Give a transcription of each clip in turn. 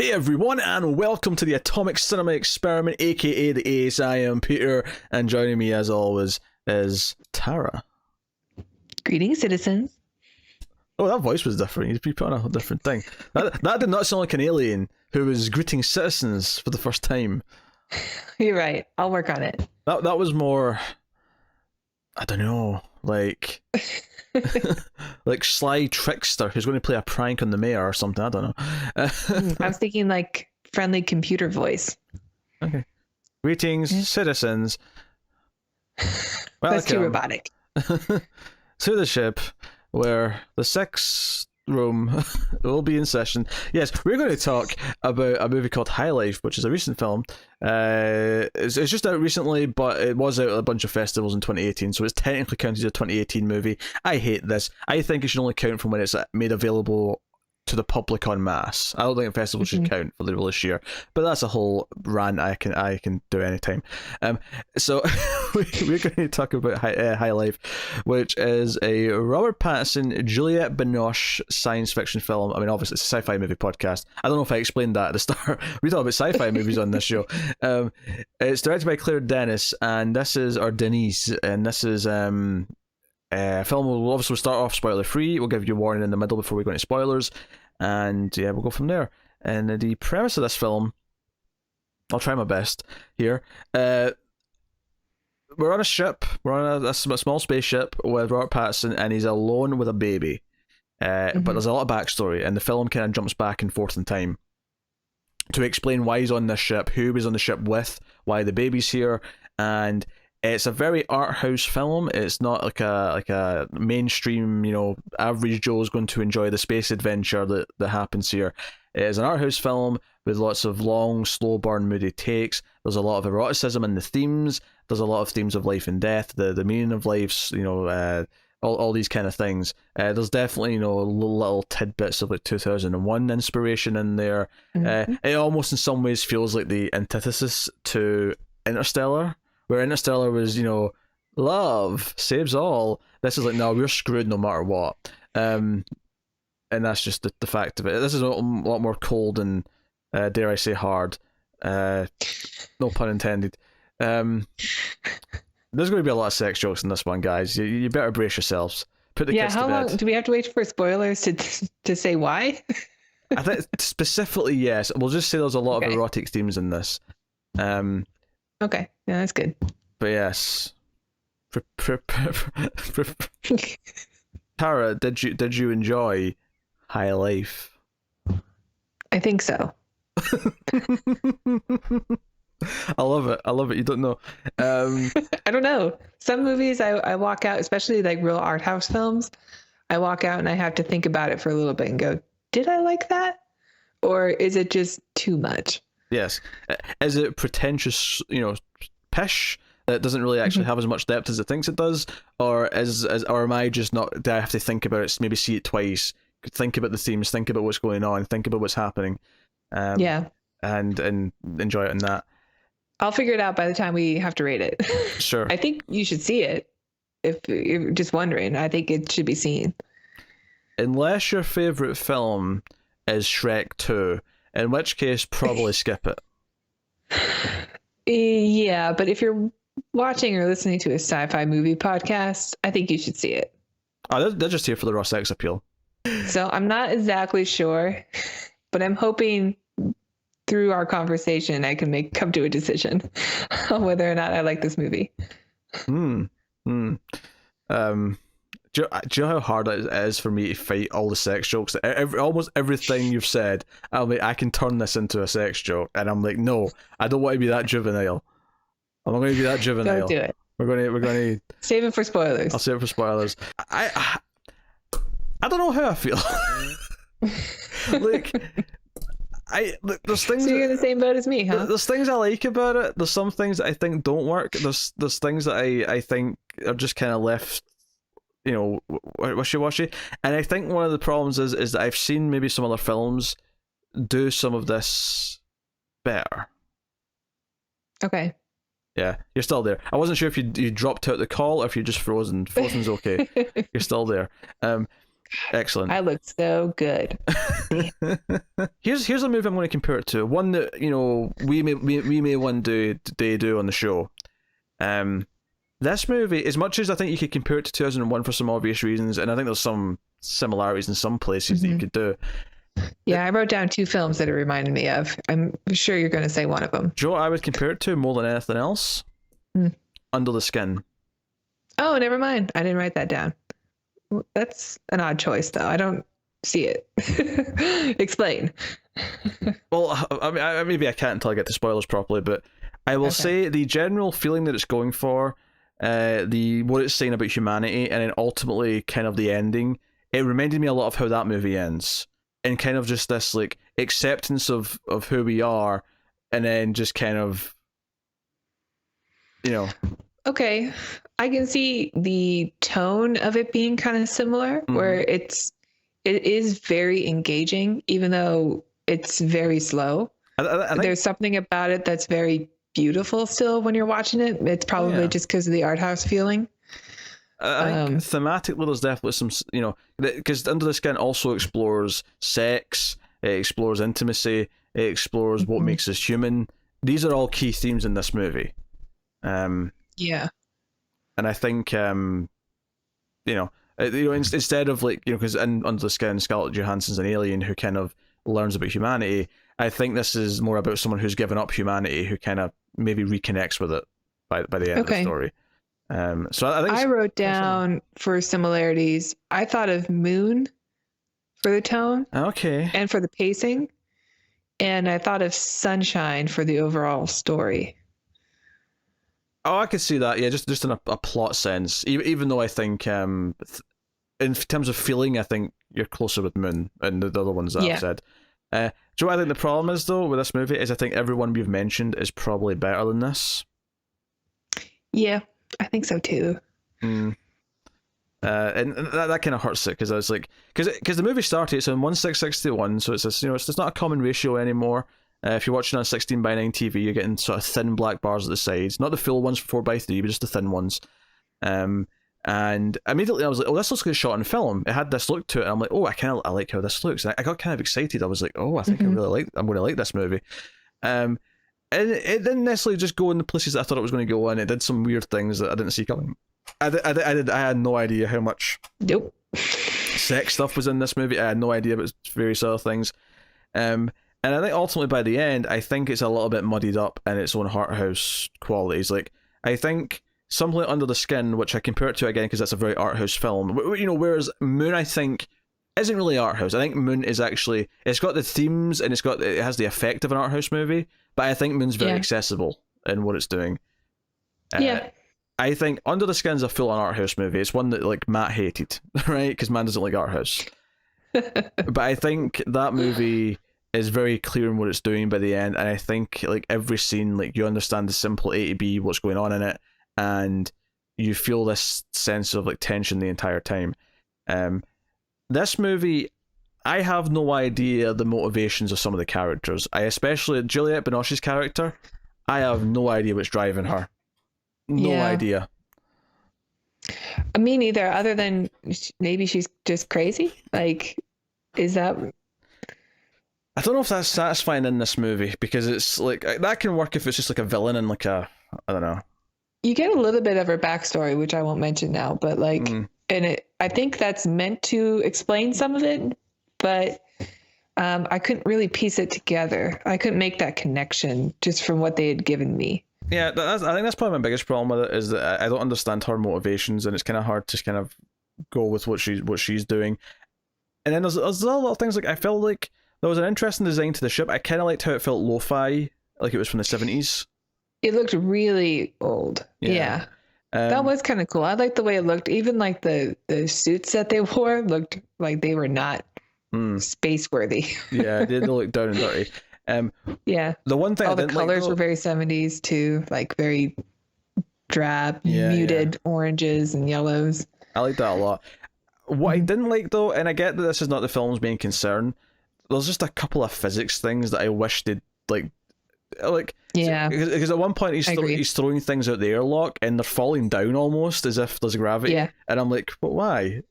Hey everyone, and welcome to the Atomic Cinema Experiment, aka the Ace. I am Peter, and joining me as always is Tara. Greetings, citizens. Oh, that voice was different. You'd be put on a different thing. That did not sound like an alien who was greeting citizens for the first time. You're right. I'll work on it. That was more, I don't know, like like sly trickster who's going to play a prank on the mayor or something. I don't know. I was thinking like friendly computer voice. Okay. Greetings, citizens. That's too robotic. To the ship where the sex room will be in session. Yes, we're going to talk about a movie called High Life, which is a recent film. It's just out recently, but it was out at a bunch of festivals in 2018, so it's technically counted as a 2018 movie. I hate this. I think it should only count from when it's made available to the public en masse. I don't think a festival should count for the release year, but that's a whole rant I can do anytime. So we're going to talk about High Life, which is a Robert Pattinson, Juliette Binoche science fiction film. I mean, obviously it's a sci-fi movie podcast. I don't know if I explained that at the start. We talk about sci-fi movies on this show. It's directed by Claire Denis, and this is film will obviously start off spoiler free. We'll give you a warning in the middle before we go into spoilers, and yeah, we'll go from there. And the premise of this film, I'll try my best here. We're on a ship. We're on a small spaceship with Robert Pattinson, and he's alone with a baby. But there's a lot of backstory, and the film kind of jumps back and forth in time to explain why he's on this ship, who he was on the ship with, why the baby's here, and it's a very art house film. It's not like a mainstream, average Joe's going to enjoy the space adventure that happens here. It is an art house film with lots of long, slow burn, moody takes. There's a lot of eroticism in the themes. There's a lot of themes of life and death, the meaning of life, all these kind of things. There's definitely, little tidbits of like 2001 inspiration in there. It almost in some ways feels like the antithesis to Interstellar, where Interstellar was, love saves all. This is like, no, we're screwed no matter what. And that's just the fact of it. This is a lot more cold and, dare I say, hard. No pun intended. There's going to be a lot of sex jokes in this one, guys. You better brace yourselves. Put the kids to bed. How long do we have to wait for spoilers to say why? I think specifically, yes. We'll just say there's a lot of erotic themes in this. Okay, yeah, that's good. But yes, Tara, did you enjoy High Life? I think so. I love it. You don't know. I don't know. Some movies I walk out, especially like real art house films, I walk out and I have to think about it for a little bit and go, did I like that? Or is it just too much? Yes. Is it pretentious, pish that doesn't really actually have as much depth as it thinks it does? Or or am I just not, do I have to think about it, maybe see it twice, think about the themes, think about what's going on, think about what's happening, and enjoy it in that? I'll figure it out by the time we have to rate it. Sure. I think you should see it. If you're just wondering, I think it should be seen. Unless your favorite film is Shrek 2, in which case probably skip it. Yeah, but if you're watching or listening to a sci-fi movie podcast, I think you should see it. Oh, they're just here for the raw sex appeal. So I'm not exactly sure, but I'm hoping through our conversation I can come to a decision on whether or not I like this movie. Do you know how hard it is for me to fight all the sex jokes? Almost everything you've said, I'm like, I can turn this into a sex joke, and I'm like, no, I don't want to be that juvenile. I'm not going to be that juvenile. Don't do it. We're going to save it for spoilers. I'll save it for spoilers. I don't know how I feel. There's things. So you're in the same boat as me, huh? There's things I like about it. There's some things that I think don't work. There's things that I think are just kind of left, wishy-washy. And I think one of the problems is that I've seen maybe some other films do some of this better. Okay. Yeah, you're still there. I wasn't sure if you dropped out the call or if you're just frozen. Frozen's okay. You're still there. Excellent. I look so good. Here's a movie I'm going to compare it to. One that we may one day do on the show. This movie, as much as I think you could compare it to 2001 for some obvious reasons, and I think there's some similarities in some places that you could do. Yeah, I wrote down 2 films that it reminded me of. I'm sure you're going to say one of them. Joe, I would compare it to more than anything else. Under the Skin. Oh, never mind. I didn't write that down. That's an odd choice, though. I don't see it. Explain. Well, I mean, maybe I can't until I get to spoilers properly, but I will say the general feeling that it's going for, what it's saying about humanity, and then ultimately kind of the ending, it reminded me a lot of how that movie ends. And kind of just this like acceptance of who we are, and then just kind of, Okay, I can see the tone of it being kind of similar, where it is very engaging, even though it's very slow. I think there's something about it that's very beautiful still when you're watching it. It's probably just because of the art house feeling. I think thematically there's definitely some, because Under the Skin also explores sex, it explores intimacy, it explores what makes us human. These are all key themes in this movie. Yeah. And I think, instead of because in Under the Skin, Scarlett Johansson's an alien who kind of learns about humanity. I think this is more about someone who's given up humanity, who kind of maybe reconnects with it by the end of the story. So I think I wrote down for similarities. I thought of Moon for the tone, and for the pacing, and I thought of Sunshine for the overall story. Oh, I could see that. Yeah, just in a plot sense. Even though I think, in terms of feeling, I think you're closer with Moon and the other ones that I've said. Do you know what I think the problem is though with this movie is I think everyone we've mentioned is probably better than this. Yeah. I think so too. And that kind of hurts it because I was like, because the movie started, it's in 1:6:61, so it's this, it's not a common ratio anymore. If you're watching on 16:9 TV, you're getting sort of thin black bars at the sides, not the full ones for 4:3, but just the thin ones. And immediately I was like, oh, this looks like a shot in film. It had this look to it. And I'm like, oh, I like how this looks. And I got kind of excited. I was like, oh, I think I'm going to like this movie. And it didn't necessarily just go in the places that I thought it was going to go in. It did some weird things that I didn't see coming. I had no idea how much sex stuff was in this movie. I had no idea about various other things. And I think ultimately by the end, I think it's a little bit muddied up in its own Arthouse qualities. Like, I think something like Under the Skin, which I compare it to again because that's a very Arthouse film. Whereas Moon, I think, isn't really Arthouse. I think Moon is actually, it's got the themes and it has the effect of an Arthouse movie. But I think Moon's very accessible in what it's doing. I think Under the Skin's a full-on Arthouse movie. It's one that like Matt hated, right? Because man doesn't like Arthouse. But I think that movie is very clear in what it's doing by the end, and I think like every scene, like you understand the simple A to B, what's going on in it, and you feel this sense of like tension the entire time. This movie, I have no idea the motivations of some of the characters. Especially Juliette Binoche's character, I have no idea what's driving her. No idea. Me neither, other than maybe she's just crazy. Like, is that... I don't know if that's satisfying in this movie, because it's like, that can work if it's just like a villain and like I don't know. You get a little bit of her backstory, which I won't mention now, but like, I think that's meant to explain some of it, but I couldn't really piece it together. I couldn't make that connection just from what they had given me. Yeah, I think that's probably my biggest problem with it, is that I don't understand her motivations, and it's kind of hard to kind of go with what she's doing. And then there's a lot of things, like I felt like there was an interesting design to the ship. I kind of liked how it felt lo-fi, like it was from the 70s. It looked really old. Yeah. That was kind of cool. I liked the way it looked. Even like the suits that they wore looked like they were not space worthy. Yeah, they look down and dirty. Yeah. The one thing all the colors were very 70s too, like very drab, muted oranges and yellows. I like that a lot. What I didn't like though, and I get that this is not the film's main concern, there's just a couple of physics things that I wish they'd like because at one point he's throwing things out the airlock and they're falling down almost as if there's gravity, and I'm like, but why?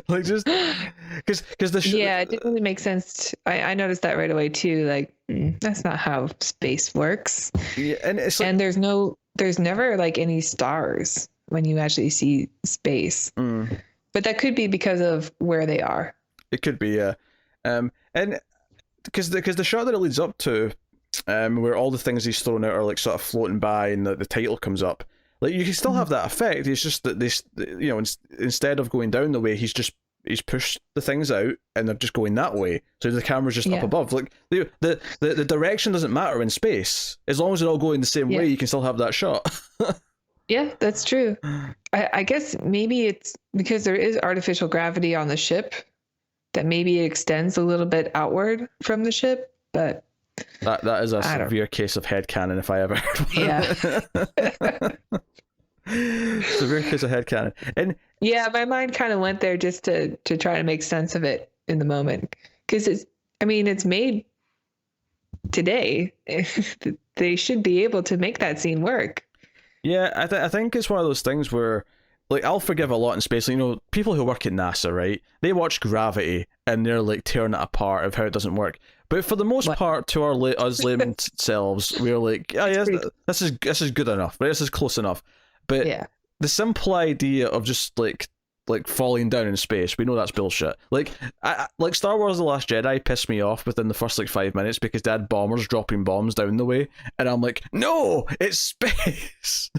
Like just because Yeah, it didn't really make sense. I noticed that right away too. Like, that's not how space works. yeah, and it's like, And there's never like any stars when you actually see space. But that could be because of where they are. it could be, yeah. And because the shot that it leads up to, where all the things he's thrown out are like sort of floating by, and the title comes up. Like you can still have that effect. It's just that this, you know, instead of going down the way, he's pushed the things out, and they're just going that way. So the camera's just up above. Like the direction doesn't matter in space as long as they're all going the same way. You can still have that shot. Yeah, that's true. I guess maybe it's because there is artificial gravity on the ship that maybe it extends a little bit outward from the ship, but that is a severe case of headcanon if I ever heard one. Yeah. Severe case of headcanon. And yeah, my mind kind of went there just to try to make sense of it in the moment, because it's made today. They should be able to make that scene work. Yeah, I think it's one of those things where, like, I'll forgive a lot in space. Like, you know, people who work at NASA, right? They watch Gravity and they're like tearing it apart of how it doesn't work. But for the most part, to us layman selves, we're like, oh yeah, this is good enough, right? This is close enough. But the simple idea of just like falling down in space, we know that's bullshit. Like Star Wars: The Last Jedi pissed me off within the first like 5 minutes because they had bombers dropping bombs down the way, and I'm like, no, it's space.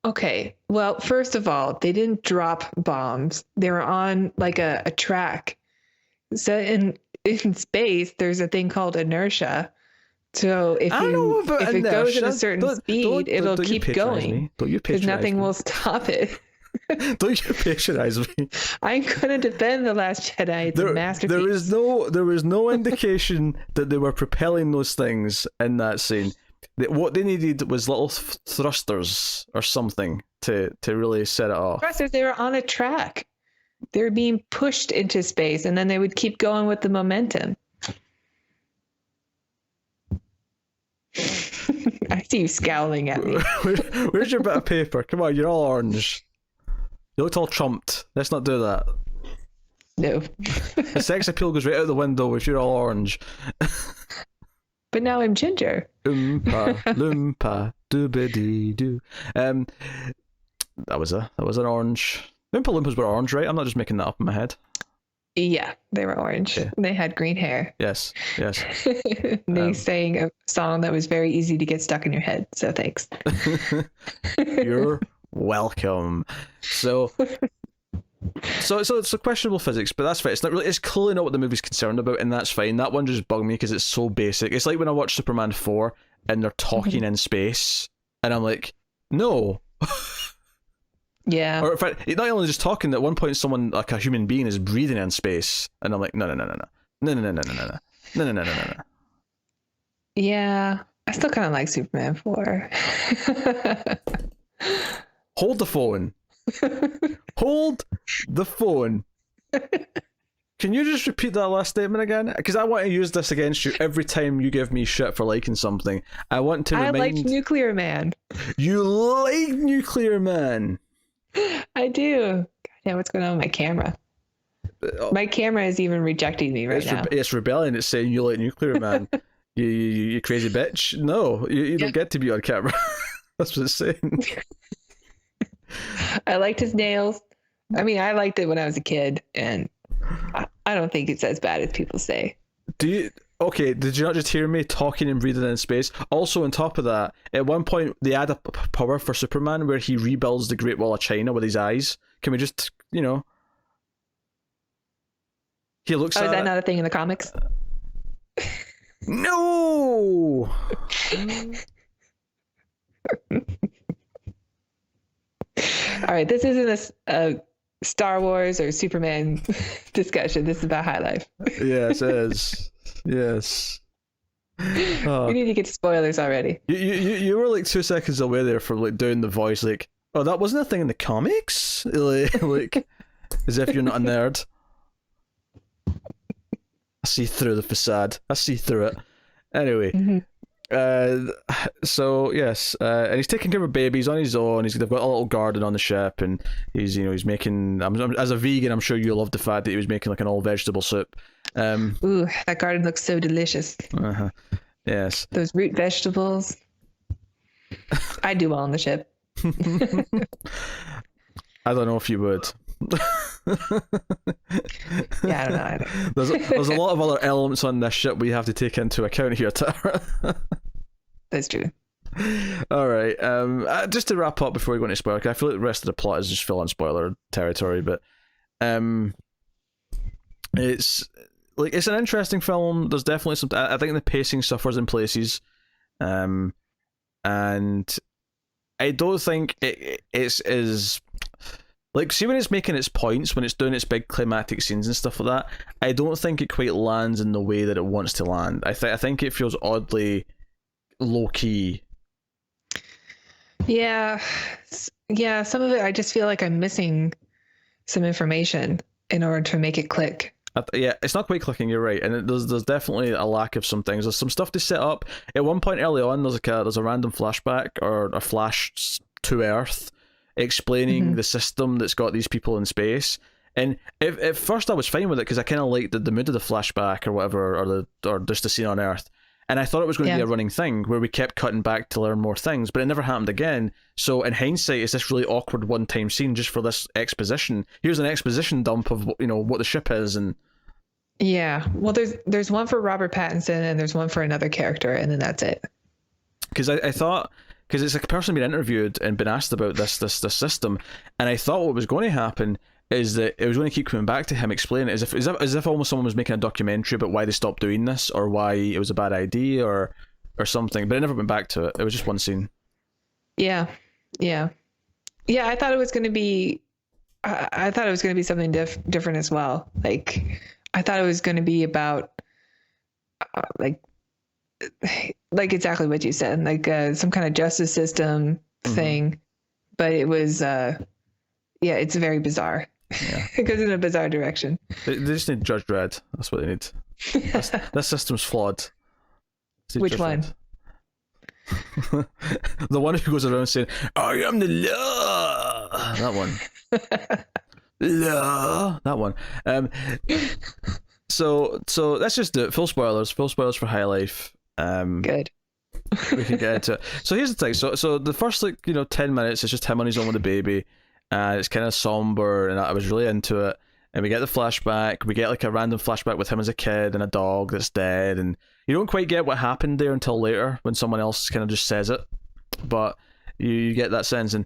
Okay, well, first of all, they didn't drop bombs. They were on like a track. So in space, there's a thing called inertia. So if it goes at a certain speed, it'll keep going. Don't you patronize me? Because nothing will stop it. Don't you patronize me? I'm gonna defend The Last Jedi. It's a masterpiece. There was no indication that they were propelling those things in that scene. What they needed was little thrusters or something to really set it off. Thrusters, they were on a track. They were being pushed into space, and then they would keep going with the momentum. I see you scowling at me. Where's your bit of paper? Come on, you're all orange. You looked all trumped. Let's not do that. No. The sex appeal goes right out the window if you're all orange. But now I'm ginger. Oompa, loompa, doobity doo. That was an orange. Oompa Loompas were orange, right? I'm not just making that up in my head. Yeah, they were orange. Yeah. They had green hair. Yes. They sang a song that was very easy to get stuck in your head. So thanks. You're welcome. So it's questionable physics, but that's fine. It's not really. It's clearly not what the movie's concerned about, and that's fine. That one just bugged me because it's so basic. It's like when I watch Superman 4 and they're talking in space, and I'm like, no. Yeah. Or in fact, not only just talking. At one point, someone like a human being is breathing in space, and I'm like, no. Yeah, I still kind of like Superman 4. Hold the phone. Hold the phone. Can you just repeat that last statement again? Because I want to use this against you every time you give me shit for liking something. I want to remind... I liked Nuclear Man. You like Nuclear Man. I do. God damn, what's going on with my camera? My camera is even rejecting me right now. It's rebelling. It's saying you like Nuclear Man. you crazy bitch. No, you don't get to be on camera. That's what it's saying. I liked his nails. I mean, I liked it when I was a kid, and I don't think it's as bad as people say. Okay, did you not just hear me talking and breathing in space? Also, on top of that, at one point, they add a power for Superman where he rebuilds the Great Wall of China with his eyes. Can we just, He looks at... is that not a thing in the comics? No! All right, this isn't a Star Wars or Superman discussion. This is about High Life. Yes, it is. Yes. We need to get to spoilers already. You were like 2 seconds away there from like doing the voice like, oh, that wasn't a thing in the comics? Like as if you're not a nerd. I see through the facade. I see through it. Anyway, Uh, so yes, and he's taking care of babies on his own. They've got a little garden on the ship, and he's making. As a vegan, I'm sure you love the fact that he was making like an all vegetable soup. Ooh, that garden looks so delicious. Uh-huh. Yes. Those root vegetables. I do well on the ship. I don't know if you would. Yeah, I don't know either. There's a lot of other elements on this ship we have to take into account here, Tara. That's true. All right. Just to wrap up before we go into spoiler, 'cause I feel like the rest of the plot is just full on spoiler territory, but it's an interesting film. There's definitely some. I think the pacing suffers in places, and I don't think it's as like, see when it's making its points, when it's doing its big climactic scenes and stuff like that, I don't think it quite lands in the way that it wants to land. I think it feels oddly low key. Yeah. Yeah, some of it I just feel like I'm missing some information in order to make it click. Yeah, it's not quite clicking. You're right, and there's definitely a lack of some things. There's some stuff to set up. At one point early on, there's a random flashback or a flash to Earth, explaining the system that's got these people in space. And at first I was fine with it because I kind of liked the mood of the flashback or whatever, or just the scene on Earth. And I thought it was going to be a running thing where we kept cutting back to learn more things, but it never happened again. So in hindsight, it's this really awkward one-time scene just for this exposition. Here's an exposition dump of what the ship is, and yeah. Well, there's one for Robert Pattinson and there's one for another character, and then that's it. Because I thought, because it's a person being interviewed and been asked about this system, and I thought what was going to happen is that it was going to keep coming back to him explaining it as if almost someone was making a documentary about why they stopped doing this or why it was a bad idea or something, but it never went back to it. It was just one scene. Yeah. I thought it was going to be I thought it was going to be something different as well. Like, I thought it was going to be about like exactly what you said, like some kind of justice system thing, but it was it's very bizarre. Yeah. It goes in a bizarre direction. They just need Judge Dredd. That's what they need. This system's flawed. Which one? The one who goes around saying, "I am the law." That one. Law. That one. So let's just do it. Full spoilers for High Life. Good. We can get into it. So here's the thing. So the first 10 minutes is just him on his own with the baby. It's kind of somber, and I was really into it. And we get the flashback. We get like a random flashback with him as a kid and a dog that's dead, and you don't quite get what happened there until later when someone else kind of just says it. But you get that sense, and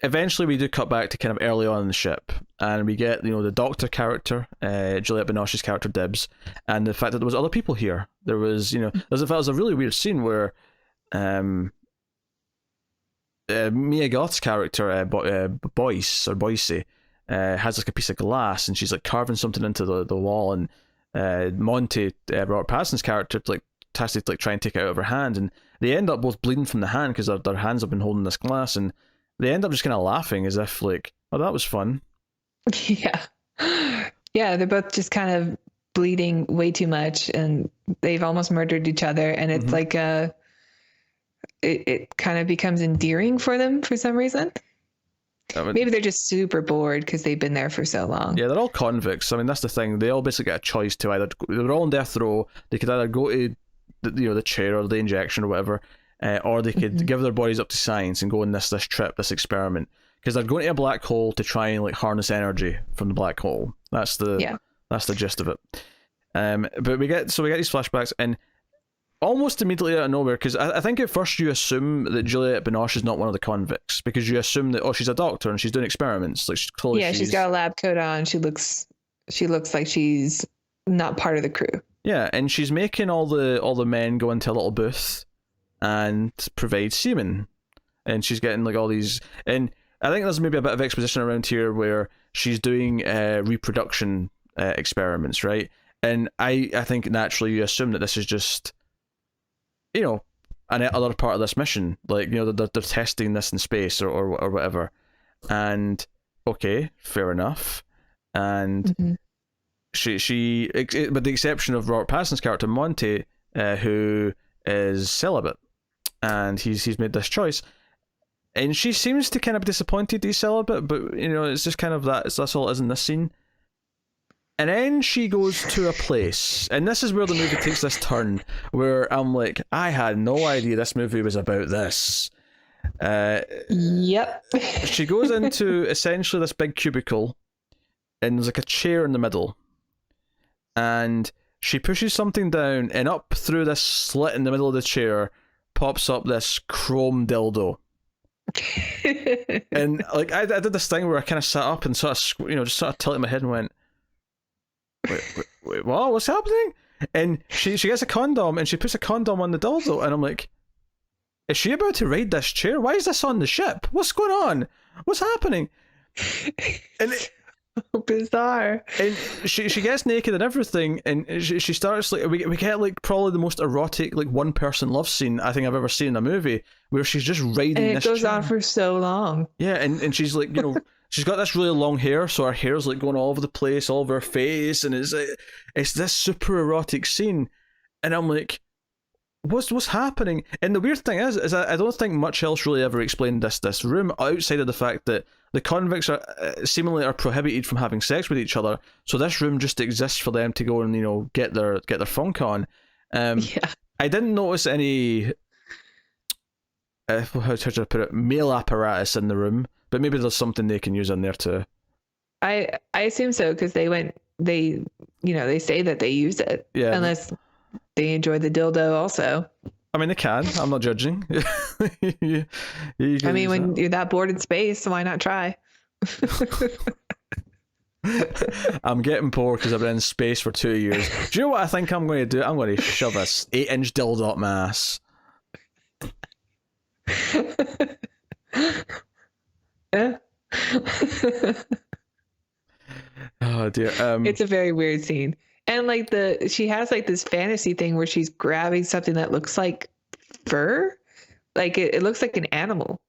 eventually we do cut back to kind of early on in the ship, and we get the doctor character, Juliette Binoche's character Dibs, and the fact that there was other people here. There was there's a really weird scene where Mia Goth's character, Boyce has like a piece of glass, and she's like carving something into the wall, and Monty, Robert Pattinson's character, has to try and take it out of her hand, and they end up both bleeding from the hand because their hands have been holding this glass, and they end up just kind of laughing as if like, oh, that was fun. Yeah, they're both just kind of bleeding way too much, and they've almost murdered each other, and it's like it kind of becomes endearing for them for some reason. Maybe they're just super bored because they've been there for so long. Yeah, they're all convicts. I mean, that's the thing. They all basically get a choice to either, they're all on death row. They could either go to the chair or the injection or whatever, or they could give their bodies up to science and go on this trip, this experiment, because they're going to a black hole to try and harness energy from the black hole. That's the gist of it. But we get these flashbacks, and almost immediately out of nowhere, because I think at first you assume that Juliette Binoche is not one of the convicts, because you assume that she's a doctor and she's doing experiments. Like she's got a lab coat on. She looks like she's not part of the crew. Yeah, and she's making all the men go into a little booth and provide semen, and she's getting all these. And I think there's maybe a bit of exposition around here where she's doing reproduction experiments, right? And I think naturally you assume that this is just another part of this mission, they're testing this in space or whatever, and okay, fair enough. And she with the exception of Robert Pattinson's character Monty, who is celibate, and he's made this choice. And she seems to kind of be disappointed he's celibate, but it's just kind of that's all it is in this scene. And then she goes to a place, and this is where the movie takes this turn, where I'm like, I had no idea this movie was about this. Yep. She goes into essentially this big cubicle, and there's like a chair in the middle. And she pushes something down, and up through this slit in the middle of the chair pops up this chrome dildo. And like I did this thing where I kind of sat up and sort of just sort of tilted my head and went, wait, what? What's happening? And she gets a condom and she puts a condom on the dildo, and I'm like, is she about to ride this chair? Why is this on the ship? What's going on? What's happening? And bizarre. And she gets naked and everything, and she starts like we get like probably the most erotic like one person love scene I think I've ever seen in a movie, where she's just riding and it this goes chair. on for so long. Yeah, and she's like she's got this really long hair, so her hair's like going all over the place, all over her face, and it's this super erotic scene, and I'm like, what's happening? And the weird thing is I don't think much else really ever explained this room outside of the fact that the convicts are seemingly prohibited from having sex with each other, so this room just exists for them to go and get their funk on. Yeah. I didn't notice any how should I put it, male apparatus in the room, but maybe there's something they can use in there too. I assume so, because they say that they use it. Yeah. Unless they enjoy the dildo also. I mean, they can. I'm not judging. you I mean, when you're that bored in space, why not try? I'm getting bored because I've been in space for 2 years. Do you know what I think I'm going to do? I'm going to shove this 8-inch dildo up my ass. Yeah. Oh dear. It's a very weird scene. And like she has like this fantasy thing where she's grabbing something that looks like fur. Like it looks like an animal.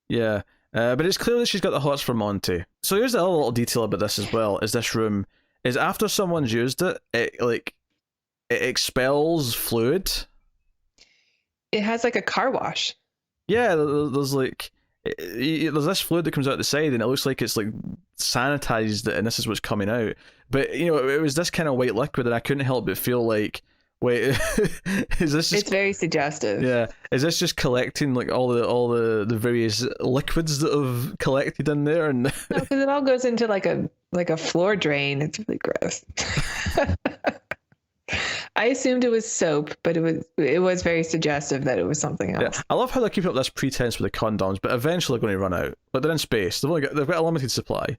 Yeah. But it's clear that she's got the hots for Monty. So here's the other little detail about this as well, is this room is after someone's used it, it expels fluid. It has like a car wash. Yeah, there's like there's this fluid that comes out the side, and it looks like it's like sanitized, and this is what's coming out. But it was this kind of white liquid, and I couldn't help but feel like, wait, is this just... It's very suggestive. Yeah, is this just collecting like all the various liquids that have collected in there? And no, because it all goes into like a floor drain. It's really gross. I assumed it was soap, but it was very suggestive that it was something else. Yeah, I love how they're keeping up this pretense with the condoms, but eventually they're going to run out. But they're in space. They've got a limited supply.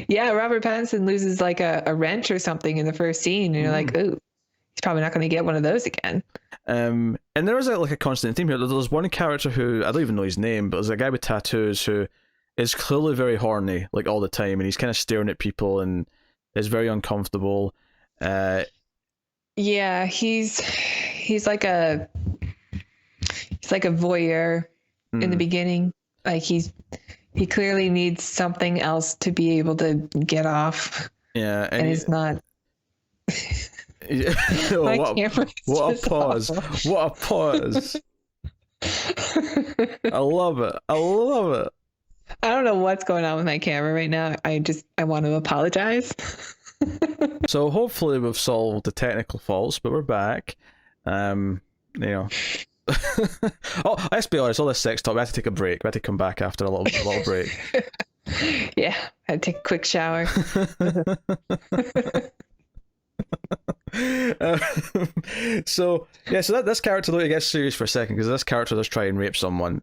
Yeah, Robert Pattinson loses like a wrench or something in the first scene, and you're like, ooh, he's probably not going to get one of those again. And there is like a constant theme here. There's one character who, I don't even know his name, but there's a guy with tattoos who is clearly very horny like all the time, and he's kind of staring at people and is very uncomfortable. Yeah, he's like a voyeur in the beginning. Like he clearly needs something else to be able to get off. Yeah, and he's not. What a pause! Awful. What a pause! I love it. I don't know what's going on with my camera right now. I want to apologize. So hopefully we've solved the technical faults, but we're back. Oh, let's be honest, all this sex talk, we had to take a break. We had to come back after a little break. Yeah, I had to take a quick shower. So this character, though, it gets serious for a second, because this character does try and rape someone.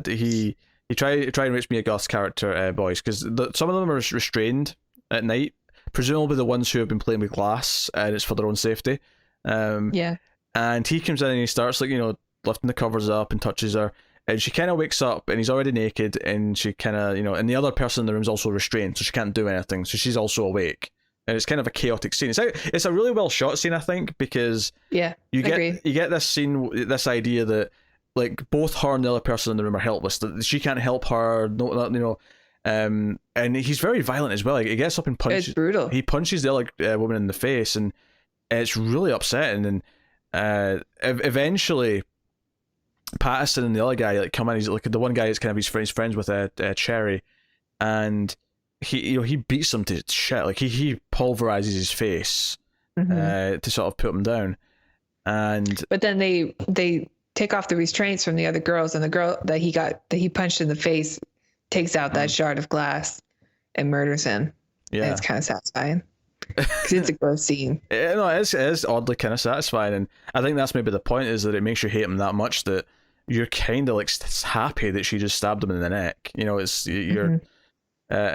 He try and rape Mia Goth's character, boys, because some of them are restrained at night, presumably the ones who have been playing with glass, and it's for their own safety. Yeah. And he comes in and he starts lifting the covers up and touches her, and she kind of wakes up and he's already naked, and she kind of and the other person in the room is also restrained, so she can't do anything, so she's also awake. And it's kind of a chaotic scene. It's a really well shot scene, I think, because you get this scene, this idea that like both her and the other person in the room are helpless. That she can't help her. And he's very violent as well. Like, he gets up and punches. It's brutal. He punches the other woman in the face, and it's really upsetting. And eventually, Patterson and the other guy like come in. He's like the one guy is kind of he's friends with Cherry, and he beats him to shit. Like he pulverizes his face to sort of put him down. And but then they take off the restraints from the other girls, and the girl that he punched in the face takes out that shard of glass and murders him. Yeah, and it's kind of satisfying because it's a gross scene. No, it is oddly kind of satisfying, and I think that's maybe the point, is that it makes you hate him that much that you're kind of like happy that she just stabbed him in the neck. You know, and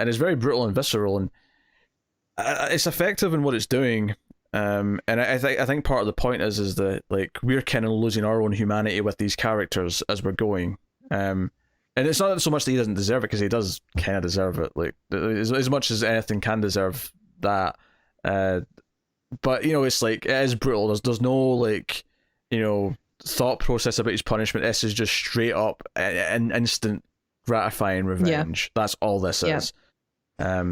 it's very brutal and visceral, and it's effective in what it's doing. And I think part of the point is that like we're kind of losing our own humanity with these characters as we're going. And it's not so much that he doesn't deserve it, because he does kind of deserve it, like as much as anything can deserve that. But you know, it's like, it is brutal. There's no like, you know, thought process about his punishment. This is just straight up an instant gratifying revenge. Yeah. That's all this is. I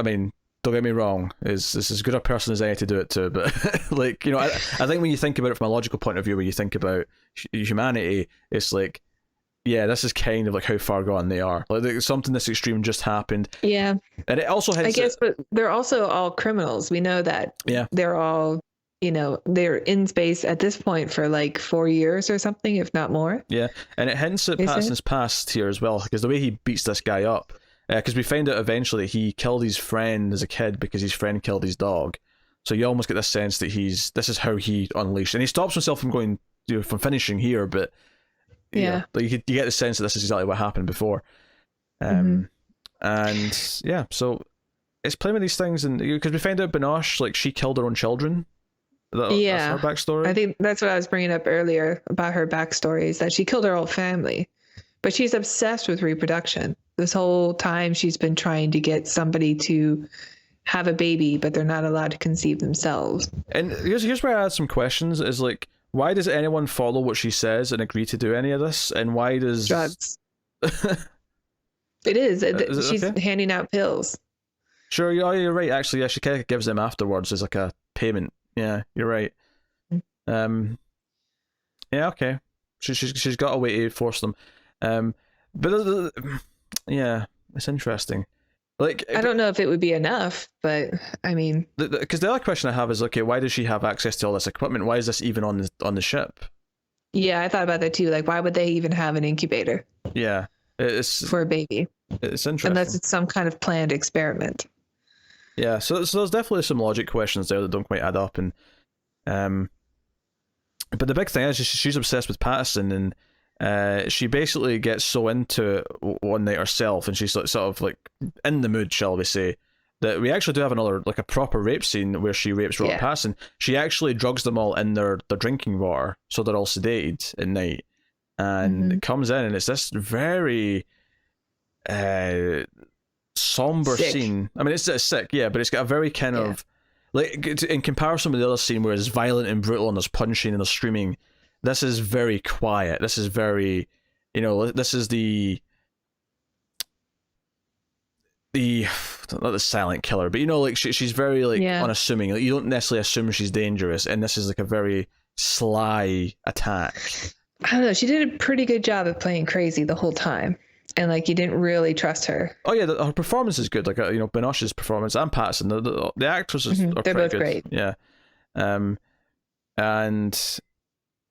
mean, don't get me wrong, is as good a person as any to do it to, but like, you know, I think when you think about it from a logical point of view, when you think about humanity, it's like, yeah, this is kind of like how far gone they are. Like something this extreme just happened. Yeah. And it also has, I guess, but they're also all criminals. We know that. Yeah. They're all, you know, they're in space at this point for like 4 years or something, if not more. Yeah. And it hints at Patterson's past here as well, because the way he beats this guy up, because we find out eventually he killed his friend as a kid because his friend killed his dog. So you almost get this sense that this is how he unleashed, and he stops himself from going, you know, from finishing here, but yeah, like you get the sense that this is exactly what happened before. And yeah, so it's playing with these things, and because we find out Binoche, like, she killed her own children. That's her backstory. I think that's what I was bringing up earlier about her backstory, is that she killed her whole family, but she's obsessed with reproduction. This whole time she's been trying to get somebody to have a baby, but they're not allowed to conceive themselves. And here's where I had some questions, is like, why does anyone follow what she says and agree to do any of this? And why does... Drugs. It is. She's handing out pills. Sure, you're right. Actually, yeah, she kind of gives them afterwards as like a payment. Yeah, you're right. Yeah, okay. She's got a way to force them. But yeah, it's interesting. Like, I don't know if it would be enough, but I mean, because the other question I have is, okay, why does she have access to all this equipment? Why is this even on the ship? Yeah, I thought about that too. Like, why would they even have an incubator? Yeah, it's for a baby. It's interesting, unless it's some kind of planned experiment. Yeah, so there's definitely some logic questions there that don't quite add up, and but the big thing is she's obsessed with Patterson, and she basically gets so into it one night herself, and she's sort of like in the mood, shall we say, that we actually do have another, like, a proper rape scene where she rapes Robert Pattinson. She actually drugs them all in their drinking water, so they're all sedated at night, and it comes in, and it's this very somber scene. I mean, it's sick, yeah, but it's got a very kind of, like, in comparison with the other scene where it's violent and brutal and there's punching and there's screaming, this is very quiet. This is very, you know, this is the not the silent killer, but, you know, like, she's very, like, unassuming. Like, you don't necessarily assume she's dangerous, and this is like a very sly attack. I don't know. She did a pretty good job of playing crazy the whole time, and like, you didn't really trust her. Oh yeah, her performance is good. Like, you know, Binoche's performance and Patterson, the actresses are they're both good. Great. Yeah, and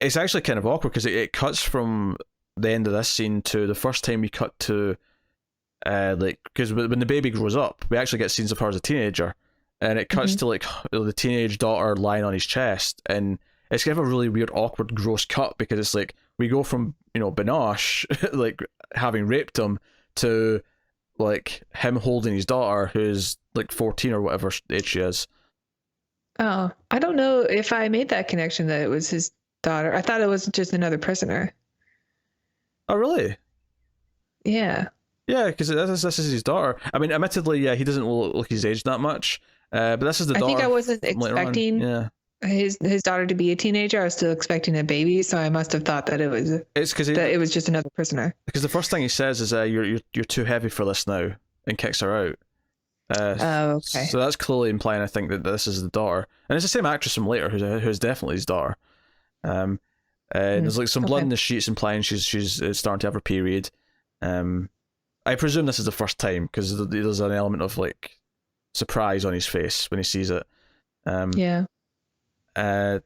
it's actually kind of awkward because it cuts from the end of this scene to the first time we cut to, like, because when the baby grows up, we actually get scenes of her as a teenager, and it cuts to, like, the teenage daughter lying on his chest, and it's kind of a really weird, awkward, gross cut, because it's like we go from, you know, Binoche like having raped him to, like, him holding his daughter who's like 14 or whatever age she is. Oh, I don't know if I made that connection that it was his daughter. I thought it was just another prisoner. Oh, really? Yeah. Yeah, because this is his daughter. I mean, admittedly, yeah, he doesn't look his age that much, but this is the daughter. I think I wasn't expecting his daughter to be a teenager. I was still expecting a baby, so I must have thought that it was just another prisoner. Because the first thing he says is, "You're too heavy for this now," and kicks her out. Okay. So that's clearly implying, I think, that this is the daughter, and it's the same actress from later who's definitely his daughter. And there's like some blood Okay. in the sheets implying she's starting to have her period. I presume this is the first time because there's an element of like surprise on his face when he sees it. Yeah. And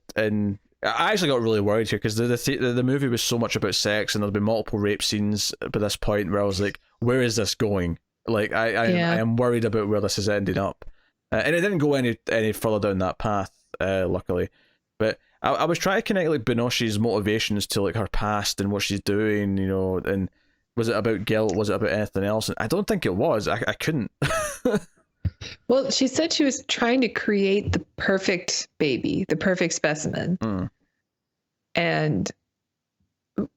I actually got really worried here because the movie was so much about sex, and there'd been multiple rape scenes by this point where I was like, where is this going? Like I am worried about where this is ending up, and it didn't go any further down that path, luckily. But I was trying to connect like Benoshi's motivations to like her past and what she's doing, you know, and was it about guilt? Was it about anything else? And I don't think it was. I couldn't. Well, she said she was trying to create the perfect baby, the perfect specimen. And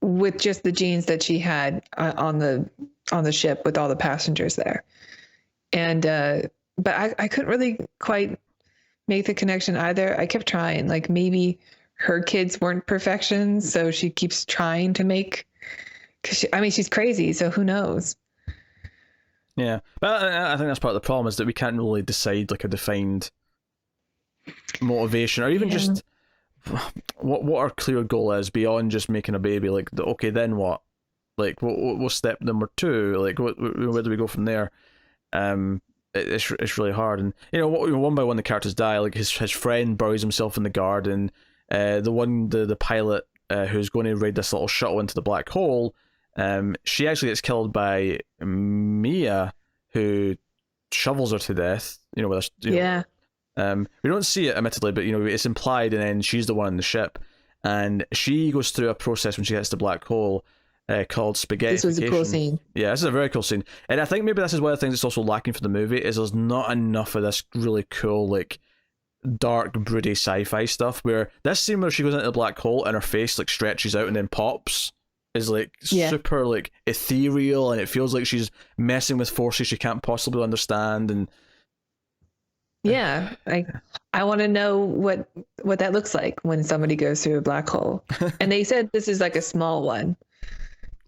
with just the genes that she had on the ship with all the passengers there. And but I couldn't really quite make the connection either. I kept trying, like maybe her kids weren't perfection, so she keeps trying to make, because she's crazy, so who knows. Yeah, but I think that's part of the problem is that we can't really decide like a defined motivation or even just what our clear goal is beyond just making a baby. Like, okay, then what? Like, what's step number 2? Like, where do we go from there? It's really hard, and you know, one by one the characters die. Like his friend buries himself in the garden. The pilot who's going to raid this little shuttle into the black hole. She actually gets killed by Mia, who shovels her to death. You know, with a, you know, we don't see it admittedly, but you know it's implied, and then she's the one in the ship, and she goes through a process when she gets to the black hole called spaghettification. This was a cool scene. Yeah, this is a very cool scene, and I think maybe this is one of the things that's also lacking for the movie is there's not enough of this really cool like dark broody sci-fi stuff. Where this scene where she goes into the black hole and her face like stretches out and then pops is like super like ethereal, and it feels like she's messing with forces she can't possibly understand. And yeah, I want to know what that looks like when somebody goes through a black hole. And they said this is like a small one,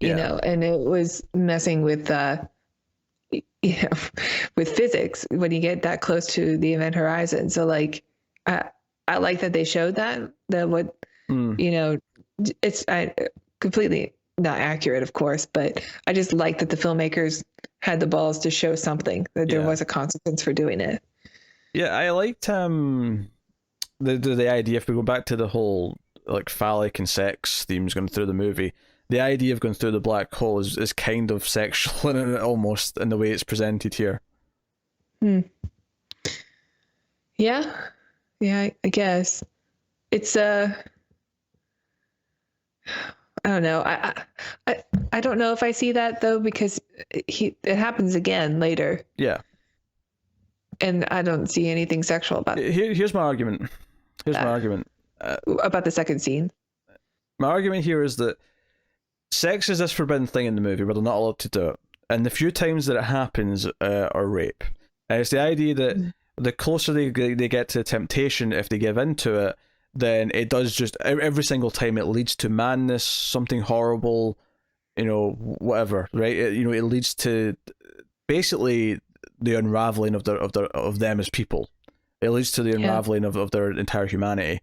you know, and it was messing with you know, with physics when you get that close to the event horizon. So like I like that they showed that what you know, it's completely not accurate, of course, but I just like that the filmmakers had the balls to show something, that there was a consequence for doing it. Yeah, I liked the idea, if we go back to the whole like phallic and sex themes going through the movie, the idea of going through the black hole is kind of sexual in it, almost, in the way it's presented here. Yeah, I guess it's I don't know. I don't know if I see that though, because it happens again later. Yeah. And I don't see anything sexual about it. Here's my argument. About the second scene. My argument here is that sex is this forbidden thing in the movie where they're not allowed to do it. And the few times that it happens are rape. And it's the idea that the closer they get to temptation, if they give into it, then it does just, every single time it leads to madness, something horrible, you know, whatever, right? It leads to basically the unraveling of them as people. It leads to the unraveling of their entire humanity.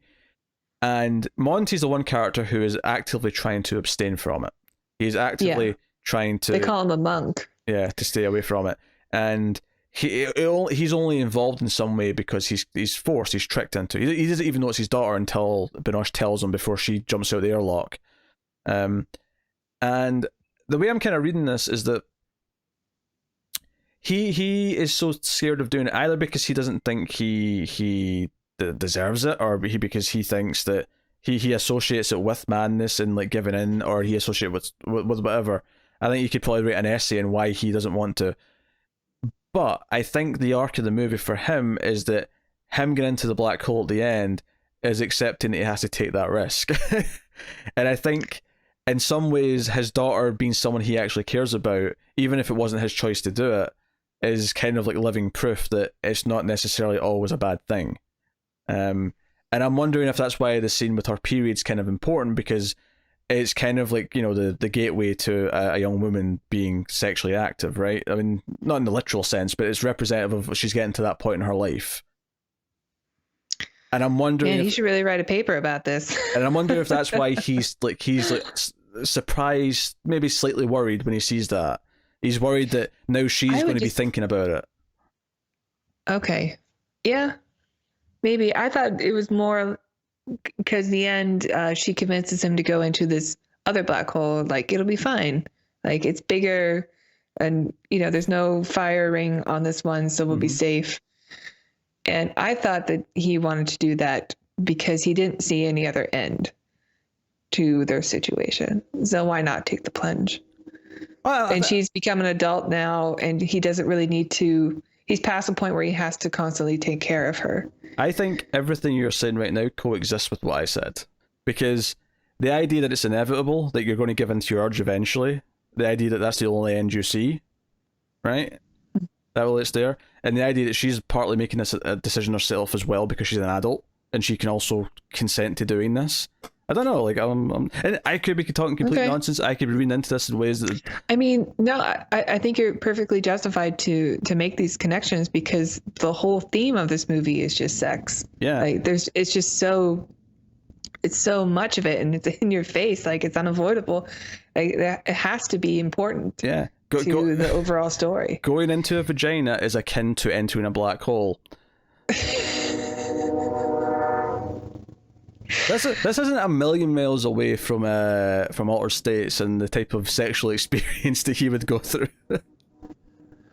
And Monty's the one character who is actively trying to abstain from it. He's actively trying to... They call him a monk. Yeah, to stay away from it. And he's only involved in some way because he's forced, he's tricked into it. He doesn't even know it's his daughter until Binoche tells him before she jumps out the airlock. And the way I'm kind of reading this is that he is so scared of doing it, either because he doesn't think he deserves it, or because he thinks that he associates it with madness and like giving in, or he associates with whatever. I think you could probably write an essay on why he doesn't want to. But I think the arc of the movie for him is that him getting into the black hole at the end is accepting that he has to take that risk. And I think in some ways his daughter being someone he actually cares about, even if it wasn't his choice to do it, is kind of like living proof that it's not necessarily always a bad thing. And I'm wondering if that's why the scene with her period's kind of important, because it's kind of like, you know, the gateway to a young woman being sexually active, right? I mean, not in the literal sense, but it's representative of she's getting to that point in her life. And I'm wondering, Man, you should really write a paper about this. and I'm wondering if that's why he's like surprised, maybe slightly worried when he sees that. He's worried that now she's going to be thinking about it. Okay, yeah, maybe. I thought it was more because the end, she convinces him to go into this other black hole. Like, it'll be fine. Like, it's bigger, and you know, there's no fire ring on this one, so we'll be safe. And I thought that he wanted to do that because he didn't see any other end to their situation. So why not take the plunge? And she's become an adult now, and he doesn't really need to. He's past the point where he has to constantly take care of her. I think everything you're saying right now coexists with what I said. Because the idea that it's inevitable, that you're going to give into your urge eventually, the idea that that's the only end you see, right? That relates there. And the idea that she's partly making this a decision herself as well because she's an adult, and she can also consent to doing this. I don't know, like, and I could be talking complete nonsense. I could be reading into this in ways that... I mean, no, I think you're perfectly justified to make these connections because the whole theme of this movie is just sex. Yeah. Like, it's just so much of it, and it's in your face, like, it's unavoidable. Like, it has to be important. Yeah. To the overall story. Going into a vagina is akin to entering a black hole. This isn't a million miles away from Altered States and the type of sexual experience that he would go through.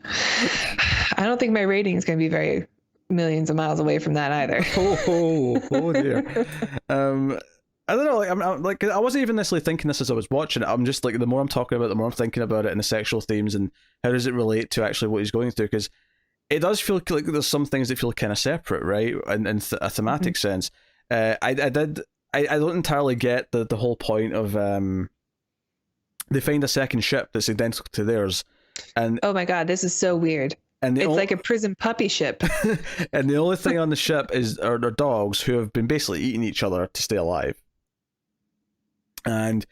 I don't think my rating is going to be very millions of miles away from that either. Oh dear. I don't know. Like, I wasn't even necessarily thinking this as I was watching it. I'm just like, the more I'm talking about it, the more I'm thinking about it and the sexual themes and how does it relate to actually what he's going through, because it does feel like there's some things that feel kind of separate, right? In a thematic sense. I don't entirely get the whole point of they find a second ship that's identical to theirs, and oh my god, this is so weird. And it's like a prison puppy ship. And the only thing on the ship are dogs who have been basically eating each other to stay alive. And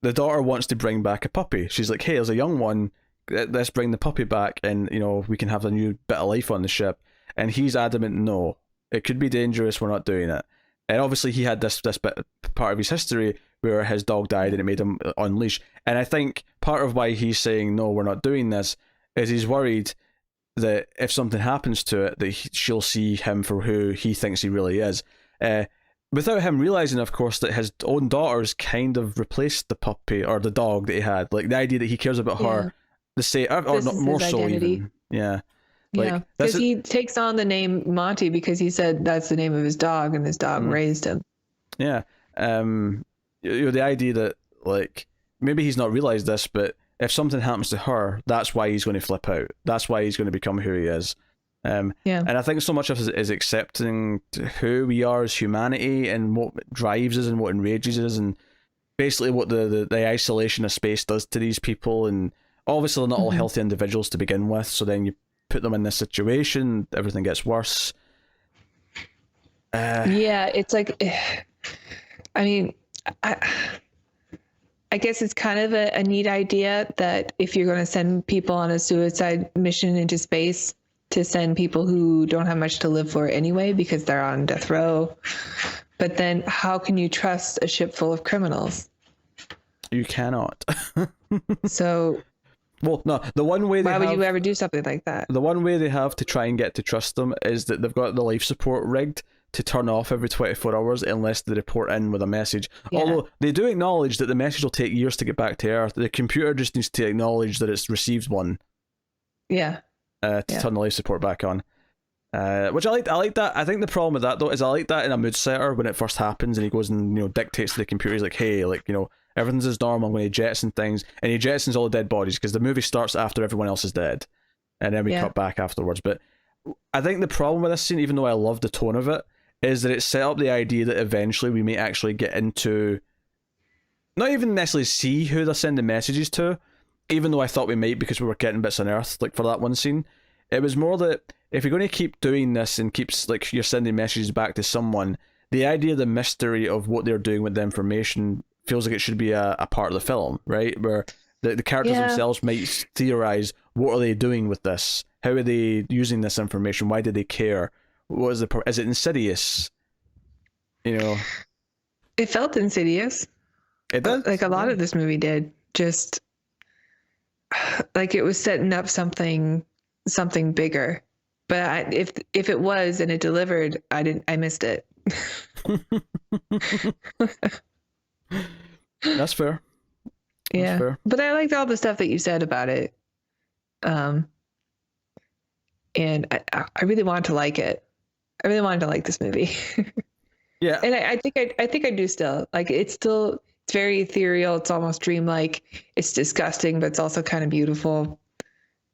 the daughter wants to bring back a puppy. She's like, hey, there's a young one, let's bring the puppy back and, you know, we can have a new bit of life on the ship. And he's adamant, no, it could be dangerous, we're not doing it. And obviously he had this bit, part of his history where his dog died and it made him unleash. And I think part of why he's saying, no, we're not doing this, is he's worried that if something happens to it, that she'll see him for who he thinks he really is. Without him realizing, of course, that his own daughter's kind of replaced the puppy or the dog that he had. Like, the idea that he cares about her, the same, or not more so even. Yeah. Like, because he takes on the name Monty because he said that's the name of his dog and his dog raised him. Yeah. You know, the idea that, like, maybe he's not realized this, but if something happens to her, that's why he's going to flip out. That's why he's going to become who he is. And I think so much of it is accepting who we are as humanity and what drives us and what enrages us, and basically what the isolation of space does to these people. And obviously they're not all healthy individuals to begin with, so then you put them in this situation, everything gets worse. It's like, I mean, I guess it's kind of a neat idea that if you're going to send people on a suicide mission into space, to send people who don't have much to live for anyway because they're on death row. But then how can you trust a ship full of criminals? You cannot. So... Well, no, the one way why would you ever do something like that? The one way they have to try and get to trust them is that they've got the life support rigged to turn off every 24 hours unless they report in with a message. Yeah. Although they do acknowledge that the message will take years to get back to Earth. The computer just needs to acknowledge that it's received one. Yeah. To turn the life support back on. Which I like that. I think the problem with that though is I like that in a mood setter when it first happens and he goes and, you know, dictates to the computer. He's like, hey, like, you know, everything's as normal, I'm going to jettison things. And he jettisons all the dead bodies because the movie starts after everyone else is dead. And then we cut back afterwards. But I think the problem with this scene, even though I love the tone of it, is that it set up the idea that eventually we may actually get into, not even necessarily see who they're sending messages to, even though I thought we might because we were getting bits on Earth, like for that one scene. It was more that if you're going to keep doing this and keeps, like, you're sending messages back to someone, the idea of the mystery of what they're doing with the information feels like it should be a part of the film, right? Where the characters themselves might theorize, what are they doing with this? How are they using this information? Why do they care? What is is it insidious? You know, It felt insidious. it does. Like a lot of this movie did. Just like it was setting up something bigger. But if it was and it delivered, I missed it. That's fair. Yeah. Fair. But I liked all the stuff that you said about it. And I really wanted to like it. I really wanted to like this movie. Yeah. And I think I do still. Like it's very ethereal. It's almost dreamlike. It's disgusting, but it's also kind of beautiful.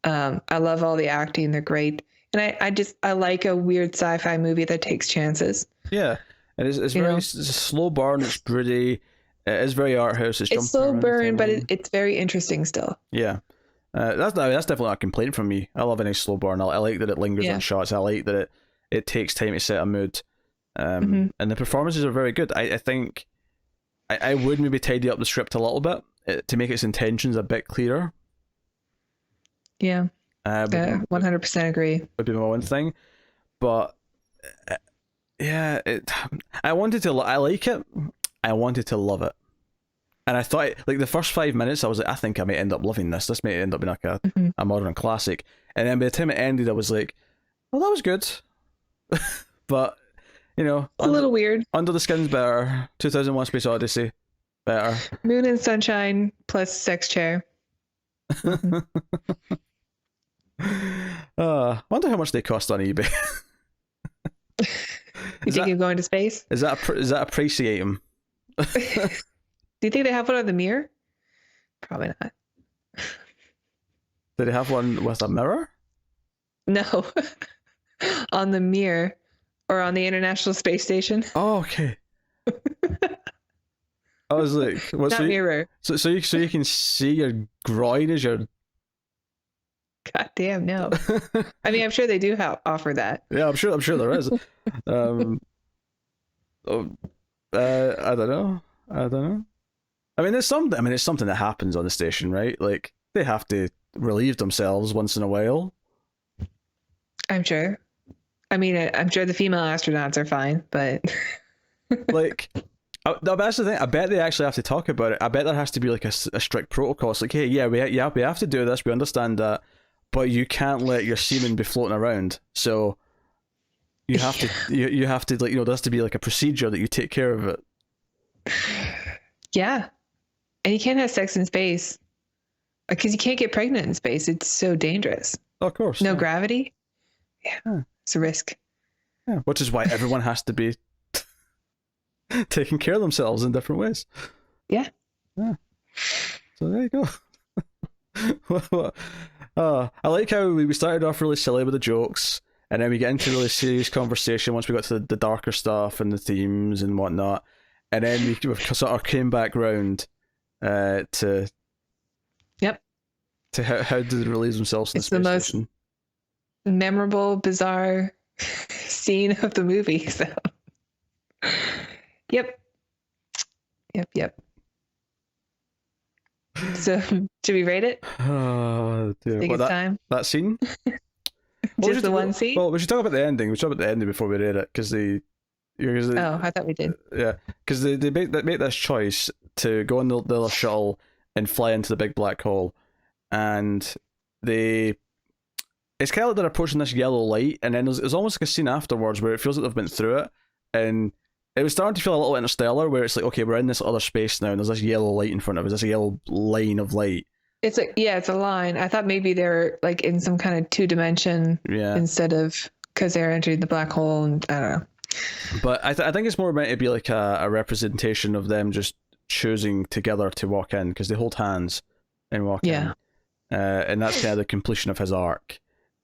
I love all the acting. They're great. And I like a weird sci-fi movie that takes chances. Yeah. And it's very it's a slow burn. It's gritty. It's very Arthouse. It's slow burn, but it's very interesting still. Yeah. That's definitely not a complaint from me. I love any slow burn. I like that it lingers on shots. I like that it takes time to set a mood. And the performances are very good. I think I would maybe tidy up the script a little bit to make its intentions a bit clearer. Yeah. 100% agree. Would be my one thing. But yeah, I like it. I wanted to love it. And I thought, like, the first 5 minutes, I was like, I think I might end up loving this. This may end up being like a modern classic. And then by the time it ended, I was like, well, that was good. But, you know. A little weird. Under the Skin's better. 2001 Space Odyssey, better. Moon and Sunshine plus sex chair. Wonder how much they cost on eBay. You think you're going to space? Is that a pricey item? Do you think they have one on the mirror? Probably not. Did they have one with a mirror? No. On the mirror or on the International Space Station. Oh, okay. I was like, what's not mirror? So you can see your groin as your. God damn, no. I mean, I'm sure they do offer that. Yeah, I'm sure there is. I don't know. I mean, it's something that happens on the station, right? Like, they have to relieve themselves once in a while. I'm sure. I mean, I'm sure the female astronauts are fine, but like, that's the thing. I bet they actually have to talk about it. I bet there has to be like a strict protocol. It's like, hey, yeah, we have to do this. We understand that, but you can't let your semen be floating around. So you have to, you have to, like, there has to be like a procedure that you take care of it. Yeah, and you can't have sex in space because you can't get pregnant in space. It's so dangerous. Oh, of course. No gravity. Yeah, it's a risk. Yeah, which is why everyone has to be taking care of themselves in different ways. Yeah. So there you go. I like how we started off really silly with the jokes, and then we get into really serious conversation once we got to the darker stuff and the themes and whatnot, and then we sort of came back round to how do they release themselves in the space station. Most memorable, bizarre scene of the movie. So, yep. So, should we rate it? Oh dear! Think it's time. That scene. Just the one scene. Well, we should talk about the ending. We should talk about the ending before we rate it, because they. Oh, I thought we did. Yeah, because they make this choice to go on the shuttle and fly into the big black hole, and it's kind of like they're approaching this yellow light, and then there's almost like a scene afterwards where it feels like they've been through it, and it was starting to feel a little Interstellar, where it's like, okay, we're in this other space now, and there's this yellow light in front of us, this yellow line of light. It's a line. I thought maybe they're like in some kind of 2-dimension instead of, because they're entering the black hole, and I don't know. But I think it's more meant to be like a representation of them just choosing together to walk in, because they hold hands and walk in. And that's kind of the completion of his arc,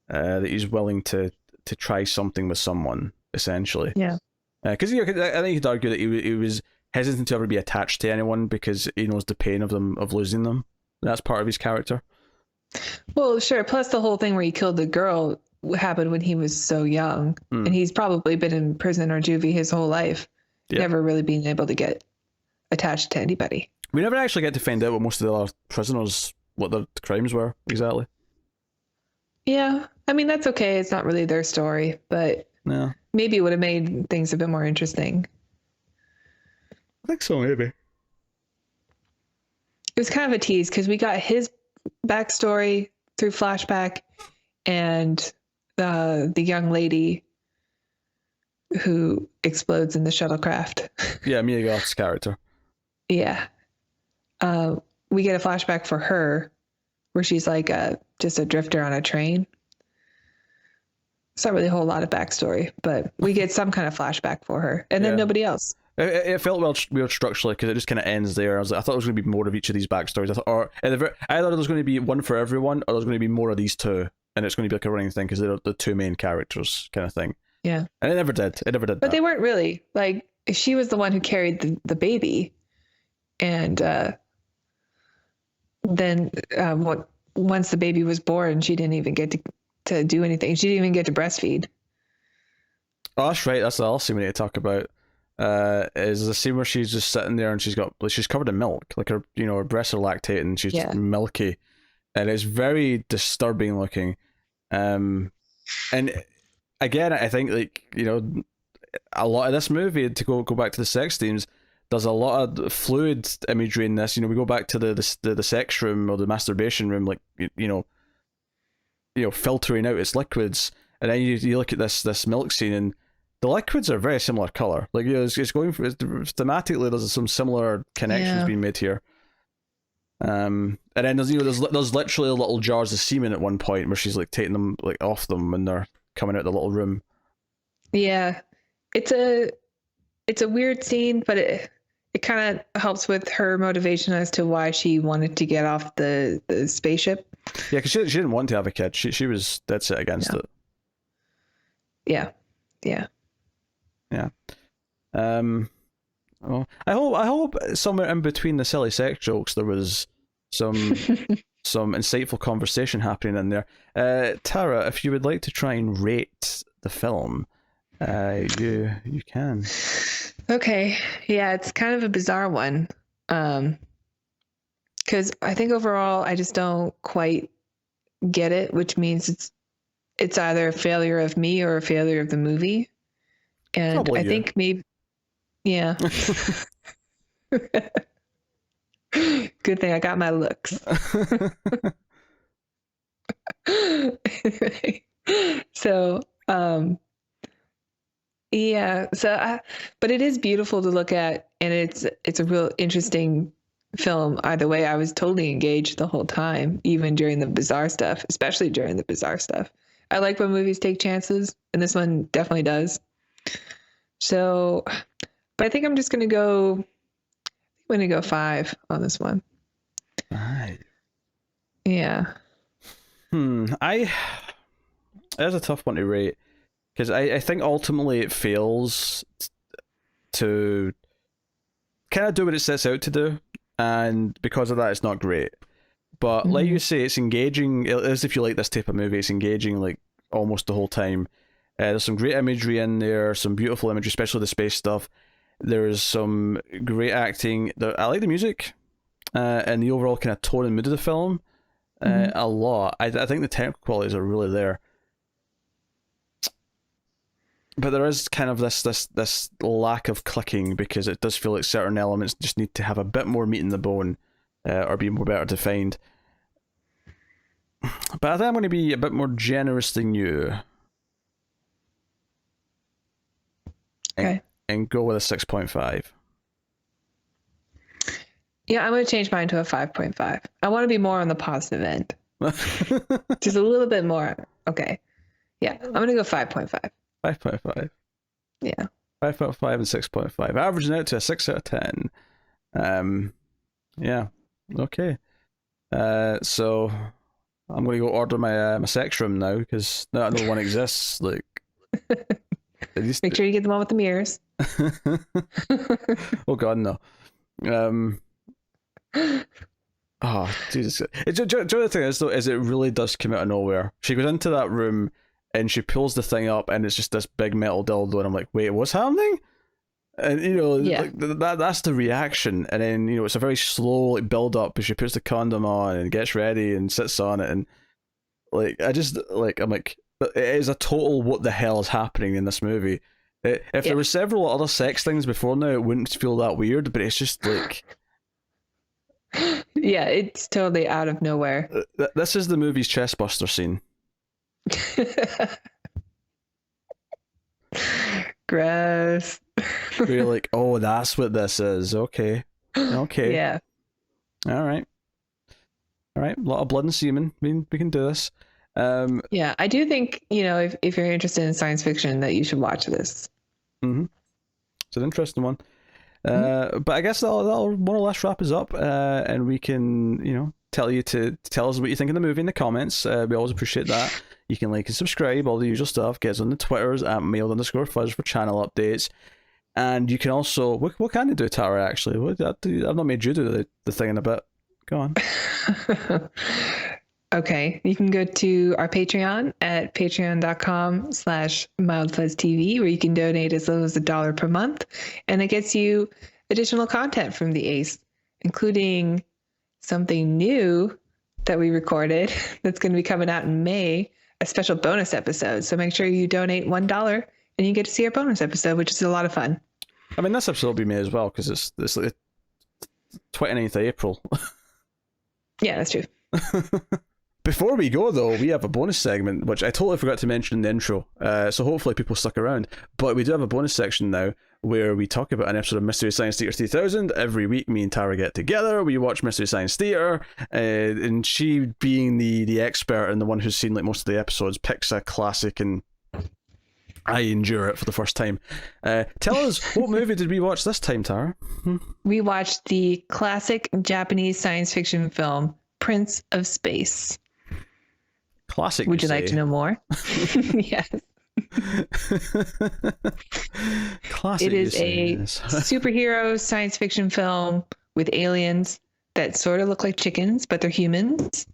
that he's willing to try something with someone, essentially. Yeah. Because I think you could argue that he was hesitant to ever be attached to anyone because he knows the pain of losing them. That's part of his character. Well, sure. Plus the whole thing where he killed the girl happened when he was so young, and he's probably been in prison or juvie his whole life, never really being able to get attached to anybody. We never actually get to find out what most of the other prisoners, what their crimes were exactly. Yeah, I mean that's okay. It's not really their story, but Yeah, maybe it would have made things a bit more interesting. I think so, maybe. It was kind of a tease because we got his backstory through flashback, and the young lady who explodes in the shuttlecraft. Yeah, Mia Goth's character. Yeah. We get a flashback for her where she's like just a drifter on a train. It's not really a whole lot of backstory, but we get some kind of flashback for her, and then nobody else. It felt weird structurally because it just kind of ends there. I thought there was going to be more of each of these backstories. I thought, or either there's going to be one for everyone, or there's going to be more of these two, and it's going to be like a running thing because they're the two main characters kind of thing. Yeah, and it never did. But that. They weren't really like she was the one who carried the baby, and then once the baby was born, she didn't even get to do anything. She didn't even get to breastfeed. Oh, that's right. That's the other scene we need to talk about. Is the scene where she's just sitting there and she's covered in milk, like her breasts are lactating, she's just milky, and it's very disturbing looking. And again, I think a lot of this movie, to go back to the sex themes, there's a lot of fluid imagery in this. We go back to the sex room or the masturbation room, like filtering out its liquids, and then you look at this milk scene and the liquids are very similar color. Like it's going for thematically. There's some similar connections being made here. And then there's literally little jars of semen at one point where she's like taking them like off them when they're coming out the little room. Yeah, it's a weird scene, but it kind of helps with her motivation as to why she wanted to get off the spaceship. Yeah, because she didn't want to have a kid. She was dead set against it. Yeah. Well, I hope somewhere in between the silly sex jokes there was some insightful conversation happening in there. Tara, if you would like to try and rate the film, you can. Okay. Yeah, it's kind of a bizarre one. Because I think overall I just don't quite get it, which means it's either a failure of me or a failure of the movie. And probably I think maybe, yeah. Good thing I got my looks. So, yeah. But it is beautiful to look at, and it's a real interesting film. Either way, I was totally engaged the whole time, even during the bizarre stuff, especially during the bizarre stuff. I like when movies take chances, and this one definitely does. So, but I think I'm just going to go 5 on this one. 5. Yeah. That's a tough one to rate, because I think ultimately it fails to kind of do what it sets out to do, and because of that it's not great. But like you say, it's engaging, as if you like this type of movie, it's engaging like almost the whole time. There's some great imagery in there, some beautiful imagery, especially the space stuff. There's some great acting. I like the music and the overall kind of tone and mood of the film a lot. I think the technical qualities are really there. But there is kind of this lack of clicking, because it does feel like certain elements just need to have a bit more meat in the bone or be more better defined. But I think I'm going to be a bit more generous than you. Okay. And go with a 6.5. Yeah, I'm going to change mine to a 5.5. I want to be more on the positive end. Just a little bit more. Okay. Yeah, I'm going to go 5.5. 5.5. Yeah. 5.5 and 6.5. Averaging out to a 6 out of 10. Yeah. Okay. So I'm going to go order my sex room now, because no one exists. Like, make sure you get the one with the mirrors. Oh God, no. Oh Jesus! The thing is, though, is it really does come out of nowhere. She goes into that room and she pulls the thing up, and it's just this big metal dildo, and I'm like, wait, what's happening? And you know, Yeah. like that's the reaction, and then you know it's a very slow like build up as she puts the condom on and gets ready and sits on it, and like I just like I'm like it is a total what the hell is happening in this movie. If there Yeah. were several other sex things before now, it wouldn't feel that weird, but it's just like Yeah, it's totally out of nowhere. this is the movie's chestbuster scene. Gross. Where you're like, oh, that's what this is. Okay, okay, Yeah. all right, all right. A lot of blood and semen. We can do this. Yeah. I do think, if you're interested in science fiction, that you should watch this. Mm-hmm. It's an interesting one. Mm-hmm. But I guess that'll more or less wrap us up, and we can, you know, tell you to tell us what you think of the movie in the comments. We always appreciate that. You can like and subscribe, all the usual stuff. Get us on the Twitters at mailed_fuzz for channel updates. And you can also, what can you do, Tara, actually? I've not made you do the thing in a bit. Go on. Okay, you can go to our Patreon at patreon.com/mildfuzztv, where you can donate as little as $1 per month, and it gets you additional content from the Ace, including something new that we recorded that's going to be coming out in May, a special bonus episode. So make sure you donate $1 and you get to see our bonus episode, which is a lot of fun. I mean, this episode will be May as well, because it's like 29th of April. Yeah, that's true. Before we go, though, we have a bonus segment, which I totally forgot to mention in the intro, so hopefully people stuck around. But we do have a bonus section now where we talk about an episode of Mystery Science Theater 3000. Every week, me and Tara get together, we watch Mystery Science Theater, and she, being the expert and the one who's seen like most of the episodes, picks a classic, and I endure it for the first time. Tell us, what movie did we watch this time, Tara? We watched the classic Japanese science fiction film, Prince of Space. Classic. Would you like to know more? Yes. Classic. It is a superhero science fiction film with aliens that sort of look like chickens, but they're humans.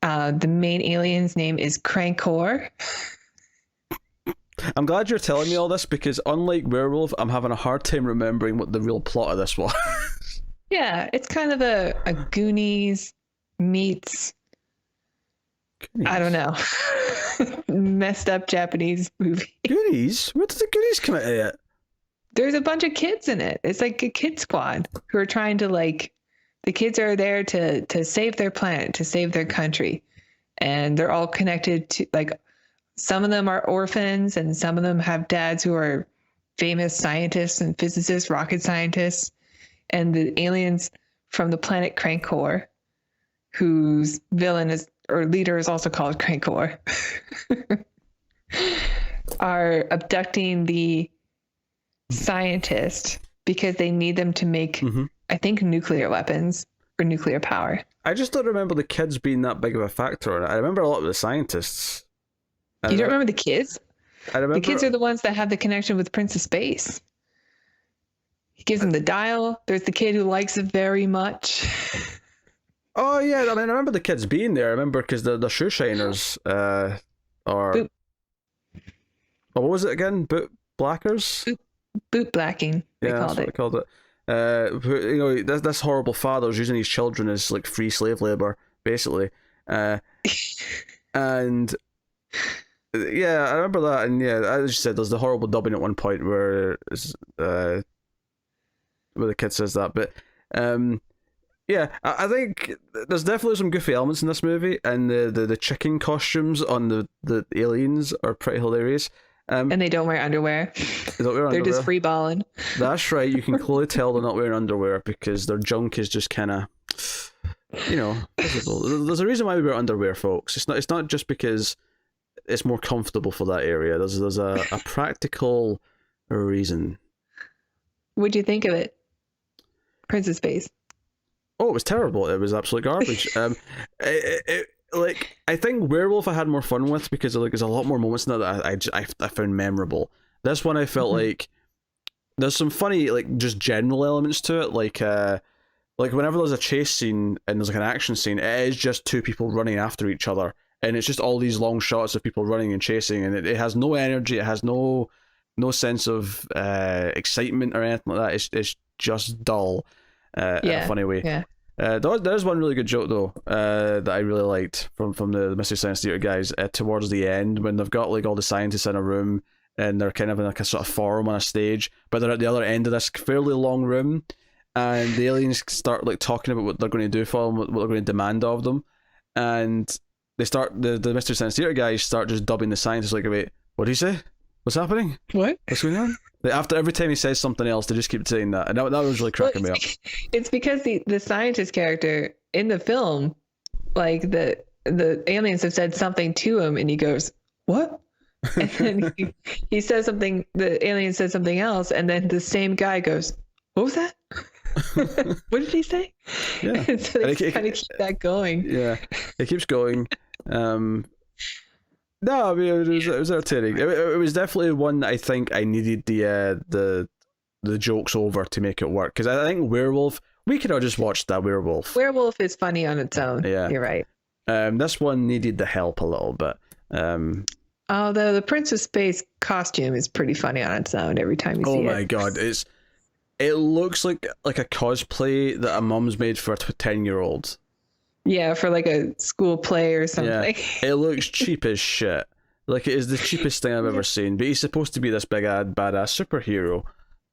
The main alien's name is Crankor. I'm glad you're telling me all this, because unlike Werewolf, I'm having a hard time remembering what the real plot of this was. Yeah, it's kind of a Goonies meets, Goonies. I don't know, messed up Japanese movie. Goonies? Where did the Goonies come out of it? There's a bunch of kids in it. It's like a kid squad who are trying to the kids are there to save their planet, to save their country. And they're all connected to some of them are orphans and some of them have dads who are famous scientists and physicists, rocket scientists. And the aliens from the planet Crankor, whose villain is or leader is also called Crankor, are abducting the scientist because they need them to make, I think, nuclear weapons or nuclear power. I just don't remember the kids being that big of a factor in it. I remember a lot of the scientists. You don't remember the kids? I remember the kids are the ones that have the connection with Prince of Space. He gives them the dial. There's the kid who likes it very much. Oh yeah, I mean, I remember the kids being there. I remember because the shoe shiners, or Boot. Oh, what was it again? Boot blackers. Boot blacking. They Yeah, called that's what they called it. You know, this horrible father's using his children as like free slave labor, basically. And yeah, I remember that. And yeah, as you said, there's the horrible dubbing at one point where the kid says that, but yeah, I think there's definitely some goofy elements in this movie, and the chicken costumes on the aliens are pretty hilarious. And they don't wear underwear. They're just free balling. That's right. You can clearly tell they're not wearing underwear because their junk is just kind of, you know, visible. There's a reason why we wear underwear, folks. It's not just because it's more comfortable for that area. There's a practical reason. What'd you think of it? Prince of Space. Oh, it was terrible. It was absolute garbage. Like, I think Werewolf I had more fun with because there's a lot more moments in that I found memorable. This one I felt like there's some funny, like, just general elements to it, like whenever there's a chase scene and there's like an action scene, it is just two people running after each other, and it's just all these long shots of people running and chasing, and it has no energy, it has no no sense of excitement or anything like that. It's just dull in a funny way. Yeah. There's one really good joke though that I really liked from the Mystery Science Theater guys towards the end when they've got like all the scientists in a room and they're kind of in like a sort of forum on a stage, but they're at the other end of this fairly long room, and the aliens start like talking about what they're going to do for them, what they're going to demand of them, and they start the Mystery Science Theater guys start just dubbing the scientists like, wait, what do you say? What's happening? What? What's going on? Like, after every time he says something else, they just keep saying that, and that was really cracking me up. It's because the scientist character in the film, like the aliens have said something to him, and he goes, "What?" And then he says something. The alien says something else, and then the same guy goes, "What was that? What did he say?" Yeah. And so they kind of keep that going. Yeah, it keeps going. No, I mean it was entertaining. It was definitely one that I think I needed the jokes over to make it work, because I think Werewolf, we could have just watched that Werewolf. Werewolf is funny on its own. Yeah, you're right. This one needed the help a little bit. Although the Prince of Space costume is pretty funny on its own every time you see it. Oh my god, it looks like a cosplay that a mum's made for a 10-year-old. Yeah, for like a school play or something. Yeah, it looks cheap as shit. Like, it is the cheapest thing I've ever seen. But he's supposed to be this big badass superhero,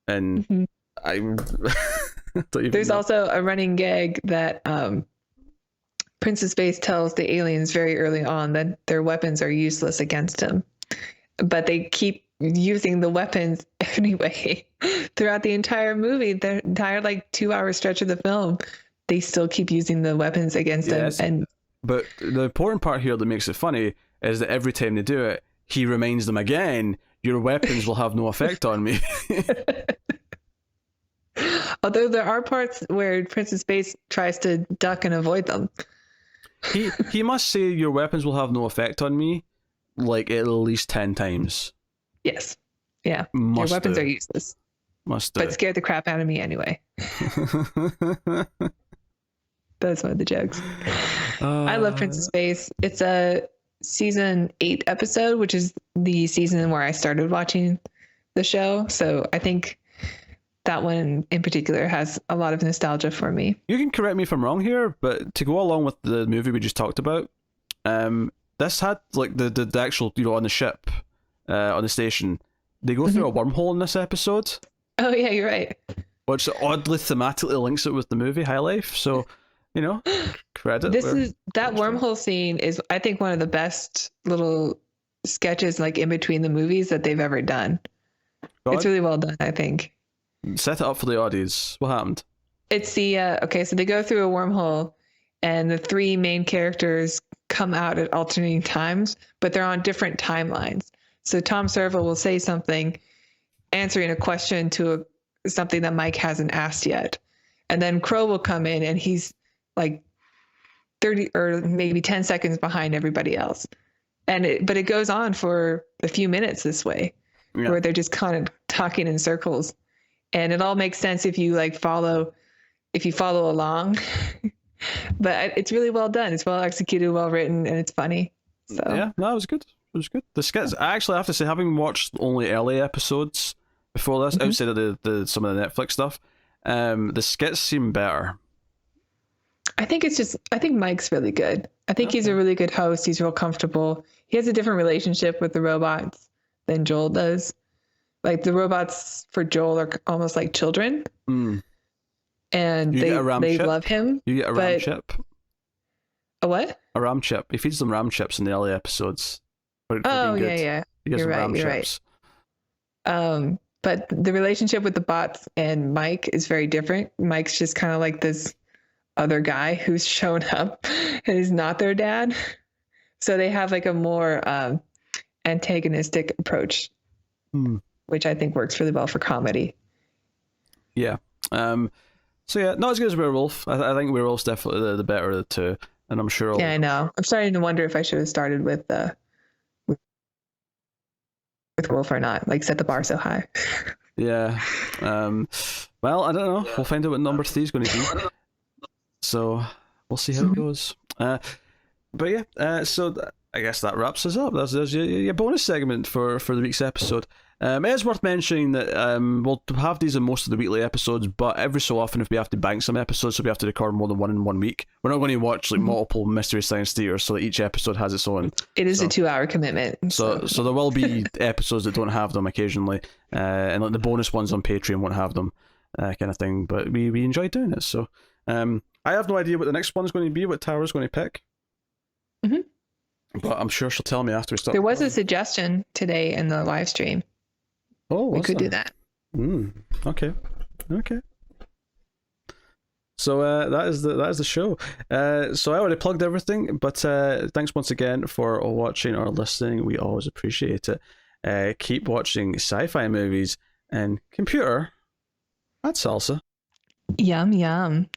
and I'm. There's also a running gag that Prince of Space tells the aliens very early on that their weapons are useless against him, but they keep using the weapons anyway throughout the entire movie, the entire like 2-hour stretch of the film. They still keep using the weapons against him. But the important part here that makes it funny is that every time they do it, he reminds them again, your weapons will have no effect on me. Although there are parts where Prince of Space tries to duck and avoid them. He must say your weapons will have no effect on me like at least 10 times. Yes. Yeah. Your weapons are useless. Must do. But scare the crap out of me anyway. That's one of the jokes. I love Prince of Space. It's a season 8 episode, which is the season where I started watching the show. So I think that one in particular has a lot of nostalgia for me. You can correct me if I'm wrong here, but to go along with the movie we just talked about, this had like the actual, on the ship, on the station, they go through a wormhole in this episode. Oh yeah, you're right. Which oddly thematically links it with the movie High Life. So, credit. That wormhole scene is, I think, one of the best little sketches like in between the movies that they've ever done. It's really well done, I think. Set it up for the audience. What happened? It's the okay, so they go through a wormhole and the 3 main characters come out at alternating times, but they're on different timelines. So Tom Servo will say something answering a question to something that Mike hasn't asked yet. And then Crow will come in and he's like 30 or maybe 10 seconds behind everybody else. But it goes on for a few minutes this way, where they're just kind of talking in circles. And it all makes sense if you follow along. But it's really well done. It's well executed, well written, and it's funny. So yeah, no, it was good. It was good. The skits, I actually have to say, having watched only early episodes before this, outside of the some of the Netflix stuff, the skits seem better. I think Mike's really good. I think he's a really good host. He's real comfortable. He has a different relationship with the robots than Joel does. Like, the robots for Joel are almost like children. And they love him. You get a ram chip. A what? A ram chip. He feeds them ram chips in the early episodes. Oh, yeah. You're right. But the relationship with the bots and Mike is very different. Mike's just kind of like this other guy who's shown up and is not their dad. So they have like a more antagonistic approach, which I think works really well for comedy. Yeah. So yeah, not as good as Werewolf. I think Werewolf's definitely the better of the two, and I'm sure. Yeah, I know. I'm starting to wonder if I should have started with Wolf or not. Like, set the bar so high. Yeah. Well, I don't know. We'll find out what number 3 is going to be. So we'll see how it goes. But yeah. So I guess that wraps us up. There's your bonus segment for the week's episode. It is worth mentioning that we'll have these in most of the weekly episodes, but every so often, if we have to bank some episodes, so we have to record more than one in 1 week, we're not going to watch like multiple Mystery Science Theatres, so that each episode has its own. It is a 2-hour commitment. So there will be episodes that don't have them occasionally, and like the bonus ones on Patreon won't have them, kind of thing. But we enjoy doing it. So I have no idea what the next one's going to be, what Tara's going to pick. Mm-hmm. But I'm sure she'll tell me after we start. There was a suggestion today in the live stream. Oh, we could do that. Okay. So that is the show. So I already plugged everything, but thanks once again for watching or listening. We always appreciate it. Keep watching sci-fi movies and computer. That's salsa. Yum yum.